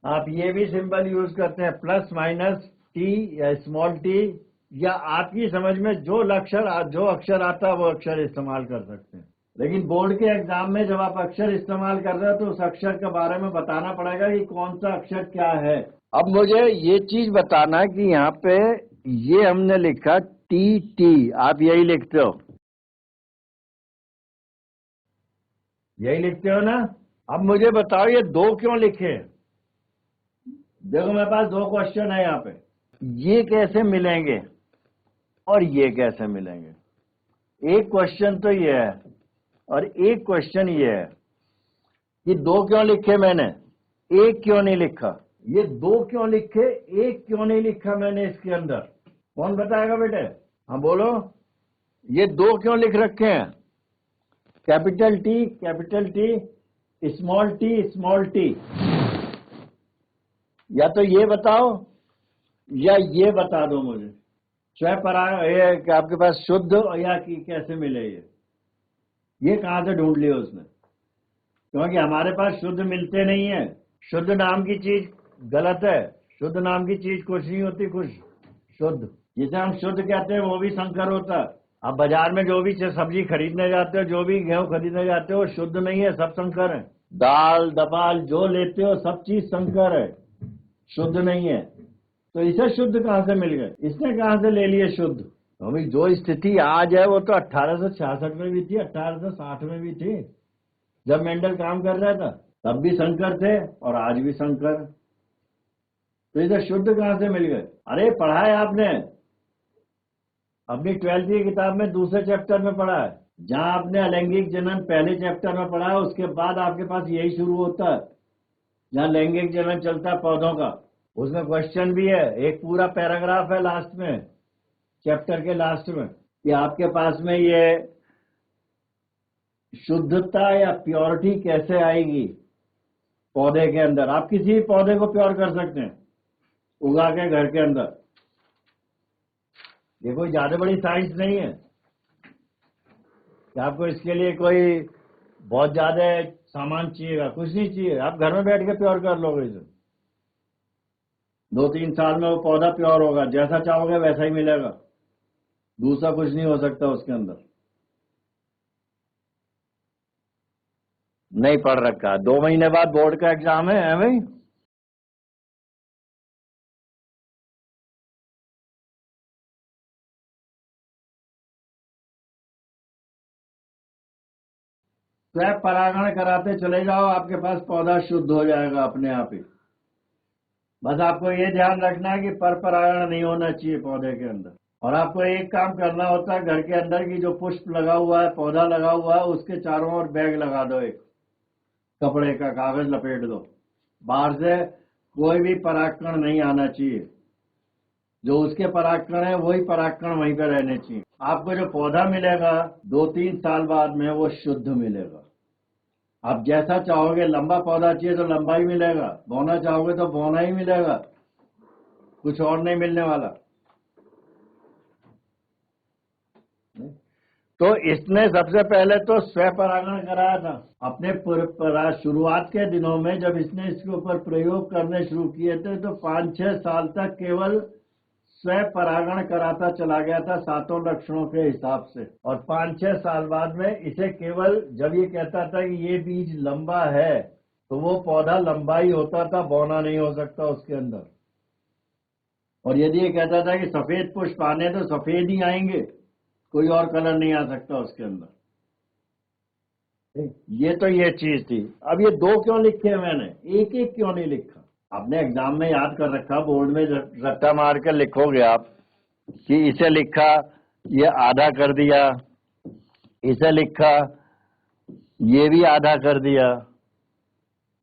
आप ये भी सिंबल यूज करते हैं, प्लस माइनस टी या स्मॉल टी, या आपकी समझ में जो अक्षर आता है वो अक्षर इस्तेमाल कर सकते हैं। लेकिन बोर्ड के एग्जाम में जब आप अक्षर इस्तेमाल कर रहे हो तो उस अक्षर के बारे में बताना पड़ेगा कि कौन सा अक्षर क्या है। अब मुझे ये चीज बताना है कि यहाँ पे ये हमने लिखा टी टी, आप यही लिखते हो, यही लिखते हो ना। अब मुझे बताओ ये 2 क्यों लिखे, देखो मेरे पास दो क्वेश्चन है यहाँ पे, ये कैसे मिलेंगे और ये कैसे मिलेंगे। एक क्वेश्चन तो ये है और एक क्वेश्चन ये है कि दो क्यों लिखे मैंने, एक क्यों नहीं लिखा। ये दो क्यों लिखे, एक क्यों नहीं लिखा मैंने इसके अंदर, कौन बताएगा बेटे। हाँ बोलो, ये दो क्यों लिख रखे हैं, कैपिटल टी स्मॉल टी। या तो ये बताओ या ये बता दो मुझे, ये कि आपके पास शुद्ध या कि कैसे मिले ये कहां से ढूंढ लिया उसने, क्योंकि हमारे पास शुद्ध मिलते नहीं है। शुद्ध नाम की चीज गलत है, शुद्ध नाम की चीज कुछ नहीं होती, कुछ शुद्ध जिसे हम शुद्ध कहते हैं वो भी संकर होता है। आप बाजार में जो भी सब्जी खरीदने जाते हो, जो भी गेहूं खरीदने जाते हो, शुद्ध नहीं है, सब संकर है। दाल दपाल जो लेते हो सब चीज संकर है, शुद्ध नहीं है। तो इसे शुद्ध कहां से मिल गए, इसने कहां से ले लिए शुद्ध। तो अभी जो स्थिति आज है वो तो 1866 में भी थी, 1860 में भी थी, जब मेंडल काम कर रहा था तब भी संकर थे और आज भी संकर। तो इसे शुद्ध कहां से मिल गए। अरे पढ़ा है आपने अपनी 12वीं की किताब में दूसरे चैप्टर में पढ़ा है, जहां आपने अलैंगिक जनन पहले चैप्टर में पढ़ा है, उसके बाद आपके पास यही शुरू होता है जहां लैंगिक जनन चलता है पौधों का। उसमें क्वेश्चन भी है, एक पूरा पैराग्राफ है लास्ट में, चैप्टर के लास्ट में, कि आपके पास में ये शुद्धता या प्योरिटी कैसे आएगी पौधे के अंदर। आप किसी भी पौधे को प्योर कर सकते हैं उगा के घर के अंदर, ये कोई ज्यादा बड़ी साइंस नहीं है कि आपको इसके लिए कोई बहुत ज्यादा सामान चाहिएगा, कुछ नहीं चाहिए। आप घर में बैठ के प्योर कर लोगे इसे, 2-3 साल में वो पौधा प्योर होगा, जैसा चाहोगे वैसा ही मिलेगा, दूसरा कुछ नहीं हो सकता उसके अंदर। नहीं पढ़ रखा, 2 महीने बाद बोर्ड का एग्जाम है भाई। स्वयं परागण कराते चले जाओ, आपके पास पौधा शुद्ध हो जाएगा अपने आप ही। बस आपको ये ध्यान रखना है कि पर परागण नहीं होना चाहिए पौधे के अंदर। और आपको एक काम करना होता है, घर के अंदर की जो पुष्प लगा हुआ है, पौधा लगा हुआ है, उसके चारों ओर बैग लगा दो, एक कपड़े का कागज लपेट दो। बाहर से कोई भी परागकण नहीं आना चाहिए, जो उसके परागकण है वही परागकण वहीं पे रहने चाहिए। आपको जो पौधा मिलेगा 2-3 साल बाद में वो शुद्ध मिलेगा। आप जैसा चाहोगे, लंबा पौधा चाहिए तो लंबा ही मिलेगा, बौना चाहोगे तो बौना ही मिलेगा, कुछ और नहीं मिलने वाला। तो इसने सबसे पहले तो स्वयं परागण कराया था अपने शुरुआत के दिनों में। जब इसने इसके ऊपर प्रयोग करने शुरू किए थे तो 5-6 साल तक केवल स्वयं परागण कराता चला गया था 7 लक्षणों के हिसाब से। और 5-6 साल बाद में इसे केवल जब ये कहता था कि ये बीज लंबा है तो वो पौधा लंबा ही होता था, बौना नहीं हो सकता उसके अंदर। और यदि ये कहता था कि सफेद पुष्प आने तो सफेद ही आएंगे, कोई और कलर नहीं आ सकता उसके अंदर। ये तो ये चीज थी। अब ये 2 क्यों लिखे मैंने, एक एक क्यों नहीं लिखा। आपने एग्जाम में याद कर रखा, बोर्ड में रट्टा मार कर लिखोगे आप कि इसे लिखा, ये आधा कर दिया, इसे लिखा, ये भी आधा कर दिया,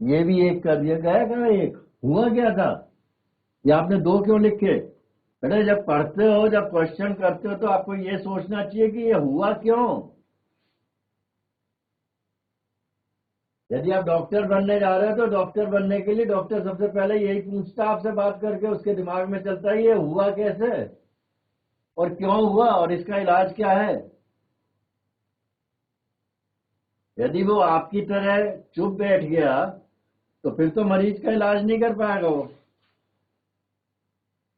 ये भी एक कर दिया, गया कहाँ एक, हुआ क्या था। ये आपने 2 क्यों लिखे। अरे जब पढ़ते हो, जब क्वेश्चन करते हो तो आपको ये सोचना चाहिए कि ये हुआ क्यों। यदि आप डॉक्टर बनने जा रहे हो तो डॉक्टर बनने के लिए डॉक्टर सबसे पहले यही पूछता आपसे बात करके, उसके दिमाग में चलता है ये हुआ कैसे और क्यों हुआ और इसका इलाज क्या है। यदि वो आपकी तरह चुप बैठ गया तो फिर तो मरीज का इलाज नहीं कर पाएगा वो।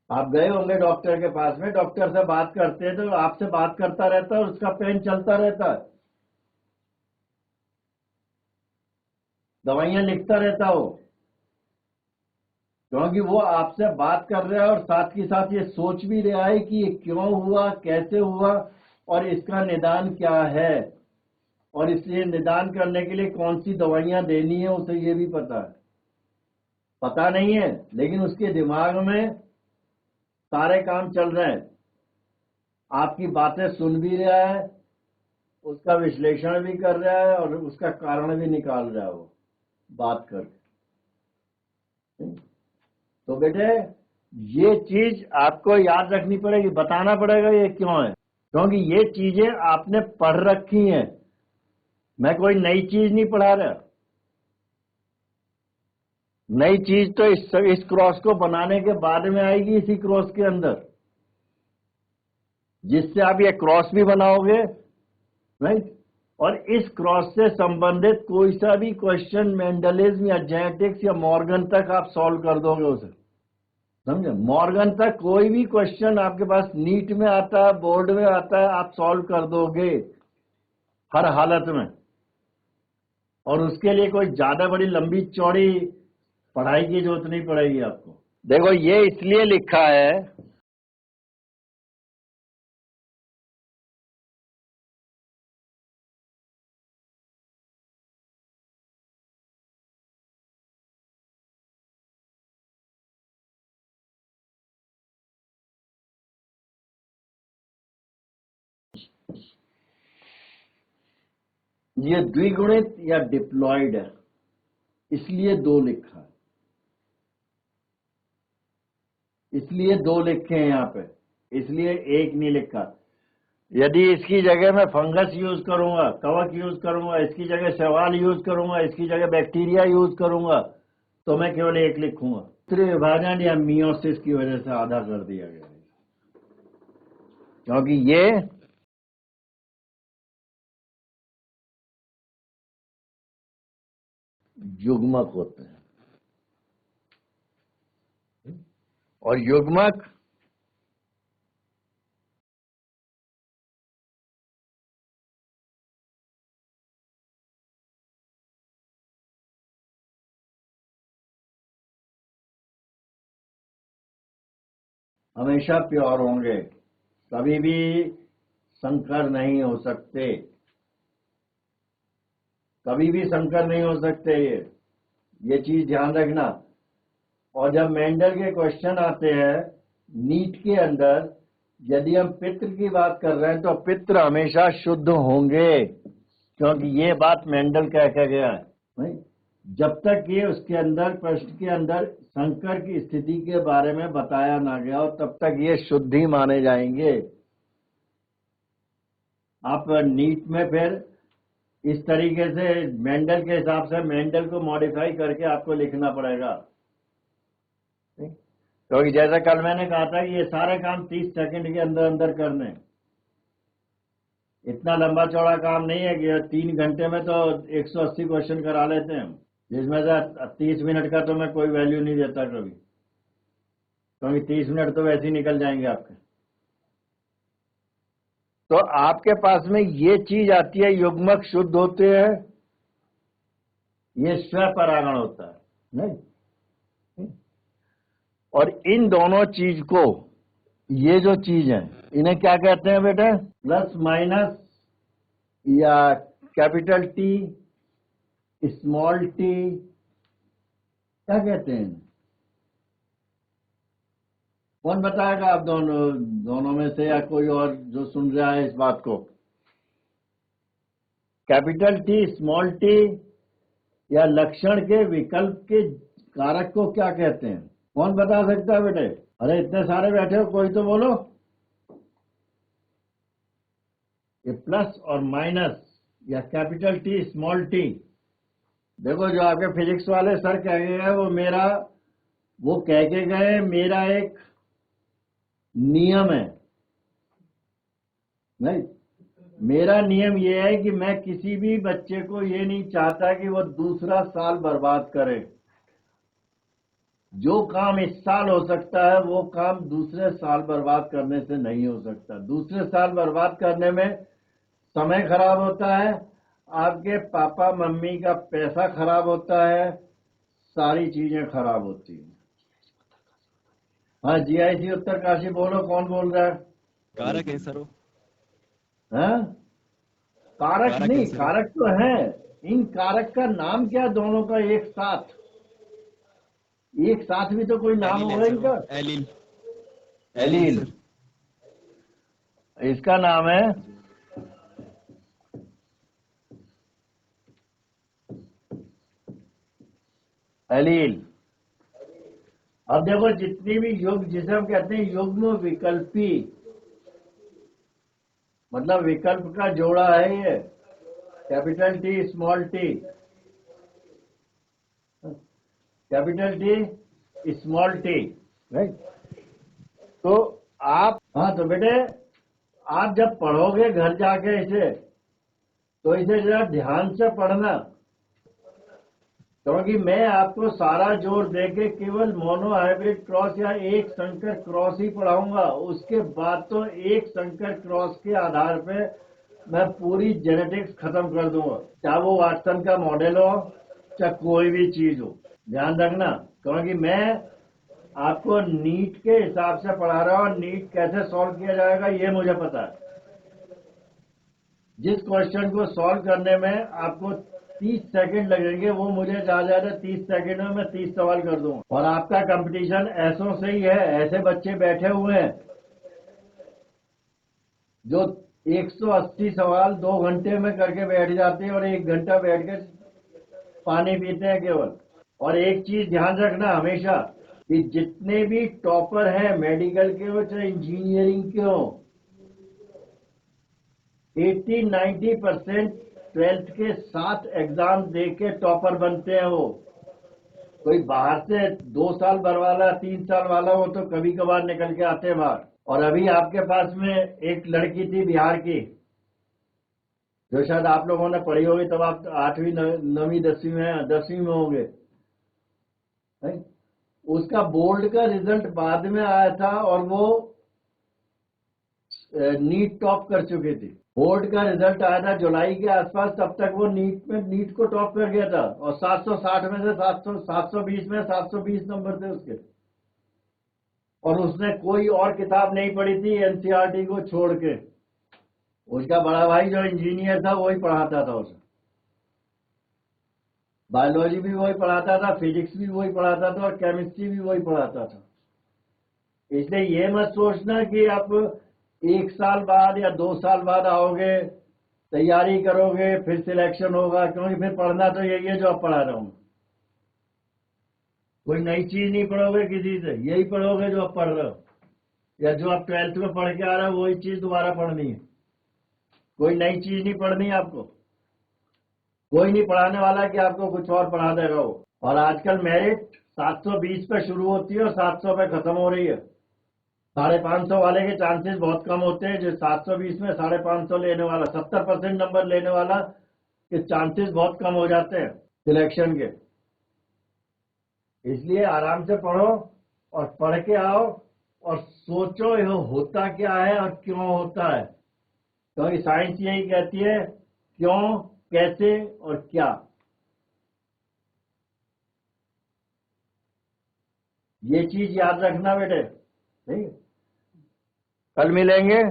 आप गए होंगे डॉक्टर के पास में, डॉक्टर से बात करते हैं तो आपसे बात करता रहता है और उसका पेन चलता रहता है, दवाइयां लिखता रहता हो, क्योंकि वो आपसे बात कर रहा है और साथ ही साथ ये सोच भी रहा है कि ये क्यों हुआ, कैसे हुआ और इसका निदान क्या है, और इसलिए निदान करने के लिए कौन सी दवाइयां देनी है उसे ये भी पता है। पता नहीं है, लेकिन उसके दिमाग में सारे काम चल रहे हैं। आपकी बातें सुन भी रहा है, उसका विश्लेषण भी कर रहा है और उसका कारण भी निकाल रहा है वो बात करके। तो बेटे ये चीज आपको याद रखनी पड़ेगी, बताना पड़ेगा ये क्यों है, क्योंकि ये चीजें आपने पढ़ रखी हैं। मैं कोई नई चीज नहीं पढ़ा रहा। नई चीज तो इस क्रॉस को बनाने के बाद में आएगी, इसी क्रॉस के अंदर, जिससे आप ये क्रॉस भी बनाओगे, राइट। और इस क्रॉस से संबंधित कोई सा भी क्वेश्चन मेंडलिज्म या जेनेटिक्स या मॉर्गन तक आप सॉल्व कर दोगे उसे, समझे। मॉर्गन तक कोई भी क्वेश्चन आपके पास नीट में आता है, बोर्ड में आता है, आप सॉल्व कर दोगे हर हालत में। और उसके लिए कोई ज्यादा बड़ी लंबी चौड़ी पढ़ाई की जरूरत नहीं पड़ेगी आपको। देखो ये इसलिए लिखा है, ये द्विगुणित या डिप्लॉयड है, इसलिए दो लिखा है, इसलिए दो लिखे हैं यहाँ पे, इसलिए एक नहीं लिखा। यदि इसकी जगह मैं फंगस यूज करूंगा, कवक यूज करूंगा, इसकी जगह शैवाल यूज करूंगा, इसकी जगह बैक्टीरिया यूज करूंगा, तो मैं केवल एक लिखूंगा। दूसरे विभाजन या मियोसिस की वजह से आधा कर दिया गया, क्योंकि ये युग्मक होते हैं और युग्मक हमेशा प्योर होंगे, कभी भी संकर नहीं हो सकते, कभी भी संकर नहीं हो सकते, ये चीज ध्यान रखना। और जब मेंडल के क्वेश्चन आते हैं नीट के अंदर, यदि हम पित्र की बात कर रहे हैं तो पित्र हमेशा शुद्ध होंगे, क्योंकि ये बात मेंडल कह के गया है, नहीं? जब तक ये उसके अंदर प्रश्न के अंदर संकर की स्थिति के बारे में बताया ना गया हो, तब तक ये शुद्ध ही माने जाएंगे। आप नीट में फिर इस तरीके से मेंडल के हिसाब से मेंडल को मॉडिफाई करके आपको लिखना पड़ेगा, क्योंकि जैसा कल मैंने कहा था कि ये सारे काम 30 सेकंड के अंदर अंदर करने, इतना लंबा चौड़ा काम नहीं है कि 3 घंटे में तो 180 क्वेश्चन करा लेते हैं, जिसमें से 30 मिनट का तो मैं कोई वैल्यू नहीं देता कभी, क्योंकि 30 मिनट तो वैसे ही निकल जाएंगे आपके। तो आपके पास में ये चीज आती है, युग्मक शुद्ध होते हैं, ये स्वपरागण होता है, नहीं। और इन दोनों चीज को, ये जो चीज है, इन्हें क्या कहते हैं बेटे, प्लस माइनस या कैपिटल टी, स्मॉल टी, क्या कहते हैं? कौन बताएगा आप दोनों में से, या कोई और जो सुन रहा है इस बात को? कैपिटल टी, स्मॉल टी या लक्षण के विकल्प के कारक को क्या कहते हैं? कौन बता सकता है बेटे? अरे इतने सारे बैठे हो, कोई तो बोलो। ये प्लस और माइनस या कैपिटल टी, स्मॉल टी, देखो जो आपके फिजिक्स वाले सर कह गए हैं वो कह के गए, मेरा एक नियम है, नहीं। मेरा नियम ये है कि मैं किसी भी बच्चे को ये नहीं चाहता कि वो दूसरा साल बर्बाद करे। जो काम इस साल हो सकता है वो काम दूसरे साल बर्बाद करने से नहीं हो सकता। दूसरे साल बर्बाद करने में समय खराब होता है, आपके पापा मम्मी का पैसा खराब होता है, सारी चीजें खराब होती हैं। हाँ, जीआईसी उत्तरकाशी, बोलो कौन बोल रहा है? कारक है सर वो। हाँ? कारक नहीं, कारक तो है, इन कारक का नाम क्या दोनों का एक साथ? एक साथ भी तो कोई नाम एलील है होगा सर इनका। वो, एलील। Allele, sir. इसका नाम है एलील। अब देखो जितनी भी युग, जिसे हम कहते हैं युग्म विकल्पी, मतलब विकल्प का जोड़ा है ये, capital T small T, capital T small T, right. तो आप, हाँ तो बेटे आप जब पढ़ोगे घर जाके इसे, तो इसे जरा ध्यान से पढ़ना, क्योंकि मैं आपको सारा जोर देके केवल मोनो हाइब्रिड क्रॉस या एक संकर क्रॉस ही पढ़ाऊंगा। उसके बाद तो एक संकर क्रॉस के आधार पे मैं पूरी जेनेटिक्स खत्म कर दूंगा, चाहे वो वाटसन का मॉडल हो चाहे कोई भी चीज हो। ध्यान रखना, क्योंकि मैं आपको नीट के हिसाब से पढ़ा रहा हूँ। नीट कैसे सॉल्व किया जाएगा ये मुझे पता है। जिस क्वेश्चन को सॉल्व करने में आपको 30 सेकंड लगेंगे, वो मुझे ज्यादा 30 सेकंड में मैं 30 सवाल कर दूंगा। और आपका कंपटीशन ऐसों से ही है। ऐसे बच्चे बैठे हुए हैं जो 180 सवाल 2 घंटे में करके बैठ जाते हैं और 1 घंटा बैठ के पानी पीते हैं केवल। और एक चीज ध्यान रखना हमेशा, कि जितने भी टॉपर हैं मेडिकल के हो चाहे इंजीनियरिंग के हो, 80-90% 12th के 7 एग्जाम दे के टॉपर बनते हैं। वो कोई बाहर से 2 साल भर वाला 3 साल वाला हो तो कभी कभार निकल के आते हैं बाहर। और अभी आपके पास में एक लड़की थी बिहार की, जो शायद आप लोगों ने पढ़ी होगी, तब आप 8वीं 9वीं 10वीं में होंगे, नहीं? उसका बोर्ड का रिजल्ट बाद में आया था और वो नीट टॉप कर चुकी थी। बोर्ड का रिजल्ट आया था जुलाई के आसपास, तब तक वो नीट को टॉप कर गया था। और 760 में से 720 में 720 नंबर थे उसके। और उसने कोई और किताब नहीं पढ़ी थी एनसीईआरटी को छोड़ के। उसका बड़ा भाई जो इंजीनियर था वही पढ़ाता था उसे। बायोलॉजी भी वही पढ़ाता था, फिजिक्स भी वही पढ़ाता था और केमिस्ट्री भी वही पढ़ाता था। इसलिए ये मत सोचना कि आप 1 साल बाद या 2 साल बाद आओगे, तैयारी करोगे, फिर सिलेक्शन होगा, क्योंकि फिर पढ़ना तो यही है जो आप पढ़ा रहा हूं। कोई नई चीज नहीं पढ़ोगे किसी से, यही पढ़ोगे जो आप पढ़ रहे हो, या जो आप 12th में पढ़ के आ रहे हो वही चीज दोबारा पढ़नी है। कोई नई चीज नहीं पढ़नी आपको। कोई नहीं पढ़ाने वाला कि आपको कुछ और पढ़ा देगा वो। और आजकल मेरिट 720 पे शुरू होती है और 700 पे खत्म हो रही है। 550 वाले के चांसेस बहुत कम होते हैं। जो 720 में 550 लेने वाला, 70% नंबर लेने वाला के चांसेस बहुत कम हो जाते हैं सिलेक्शन के। इसलिए आराम से पढ़ो और पढ़ के आओ और सोचो यह होता क्या है और क्यों होता है। क्योंकि साइंस यही कहती है, क्यों, कैसे और क्या। ये चीज याद रखना बेटे, ठीक है? कल मिलेंगे।